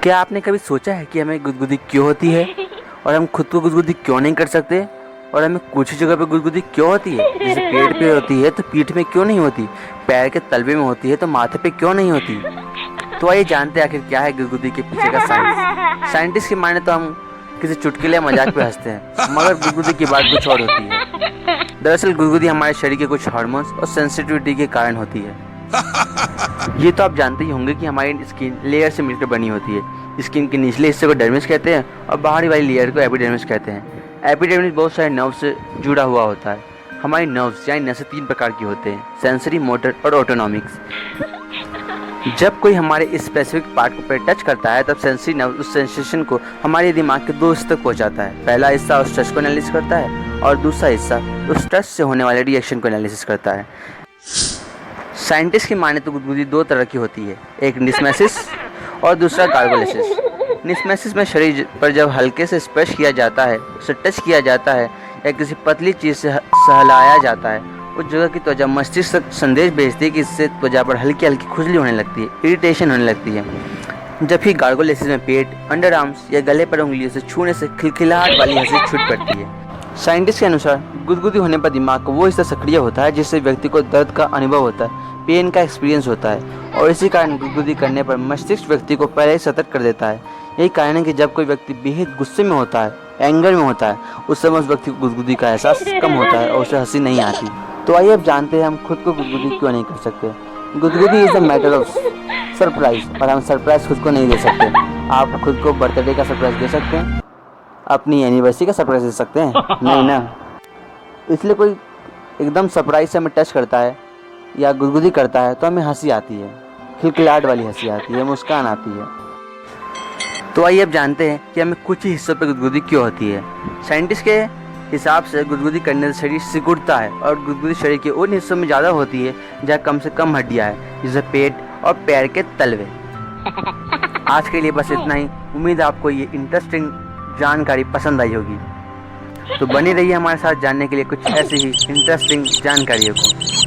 क्या आपने कभी सोचा है कि हमें गुदगुदी क्यों होती है और हम खुद को गुदगुदी क्यों नहीं कर सकते? और हमें कुछ ही जगह पे गुदगुदी क्यों होती है? जैसे पेट पे होती है तो पीठ में क्यों नहीं होती, पैर के तलवे में होती है तो माथे पे क्यों नहीं होती? तो आइए जानते हैं आखिर क्या है गुदगुदी के पीछे का साइंस। साइंटिस्ट की माने तो हम किसी चुटकुले या मजाक पे हंसते हैं, मगर गुदगुदी की बात कुछ और होती है। दरअसल गुदगुदी हमारे शरीर के कुछ हार्मोन्स और सेंसिटिविटी के कारण होती है। ये तो आप जानते ही होंगे कि हमारी स्किन लेयर से मिलकर बनी होती है। स्किन के निचले हिस्से को डर्मिस कहते हैं और बाहरी वाली लेयर को एपिडर्मिस कहते हैं। एपिडर्मिस बहुत सारे नर्व से जुड़ा हुआ होता है। हमारी नर्व्स यानी नसें 3 प्रकार की होते हैं, सेंसरी, मोटर और ऑटोनॉमिक्स। जब कोई हमारे इस स्पेसिफिक पार्ट को टच करता है तब सेंसरी नर्व उस सेंसेशन को हमारे दिमाग के 2 हिस्सों तक पहुंचाता है। पहला हिस्सा उस टच को एनालिसिस करता है और दूसरा हिस्सा उस टच से होने वाले रिएक्शन को एनालिसिस करता है। साइंटिस्ट की माने तो गुदगुदी 2 तरह की होती है, एक निस्मेसिस और दूसरा गार्गोलेसिस। निस्मेसिस में शरीर पर जब हल्के से स्पर्श किया जाता है, उसे टच किया जाता है या किसी पतली चीज़ से सहलाया जाता है, उस जगह की त्वचा मस्तिष्क तक संदेश भेजती है कि इससे त्वचा पर हल्की हल्की खुजली होने लगती है, इरिटेशन होने लगती है। जबकि गार्गोलेसिस में पेट, अंडर आर्म्स या गले पर उंगलियों से छूने से खिलखिलाहट वाली हंसी छूट पड़ती है। साइंटिस्ट के अनुसार गुदगुदी होने पर दिमाग का वो हिस्सा सक्रिय होता है जिससे व्यक्ति को दर्द का अनुभव होता है, पेन का एक्सपीरियंस होता है और इसी कारण गुदगुदी करने पर मस्तिष्क व्यक्ति को पहले ही सतर्क कर देता है। यही कारण है कि जब कोई व्यक्ति बेहद गुस्से में होता है, एंगर में होता है, उस समय उस व्यक्ति को गुदगुदी का एहसास कम होता है और उसे हंसी नहीं आती। तो आइए अब जानते हैं हम खुद को गुदगुदी क्यों नहीं कर सकते। गुदगुदी is a matter of surprise और हम सरप्राइज खुद को नहीं दे सकते। आप खुद को बर्थडे का सरप्राइज दे सकते हैं, अपनी एनिवर्सरी का सरप्राइज दे सकते हैं? नहीं ना। इसलिए कोई एकदम सरप्राइज से हमें टच करता है या गुदगुदी करता है तो हमें हंसी आती है, खिलखिलाहट वाली हंसी आती है, मुस्कान आती है। तो आइए अब जानते हैं कि हमें कुछ ही हिस्सों पर गुदगुदी क्यों होती है। साइंटिस्ट के हिसाब से गुदगुदी करने से शरीर सिकुड़ता है और गुदगुदी शरीर के उन हिस्सों में ज़्यादा होती है जहाँ कम से कम हड्डियाँ हैं, जैसे पेट और पैर के तलवे। आज के लिए बस इतना ही। उम्मीद है आपको ये इंटरेस्टिंग जानकारी पसंद आई होगी। तो बनी रहिए हमारे साथ जानने के लिए कुछ ऐसी ही इंटरेस्टिंग जानकारियों को।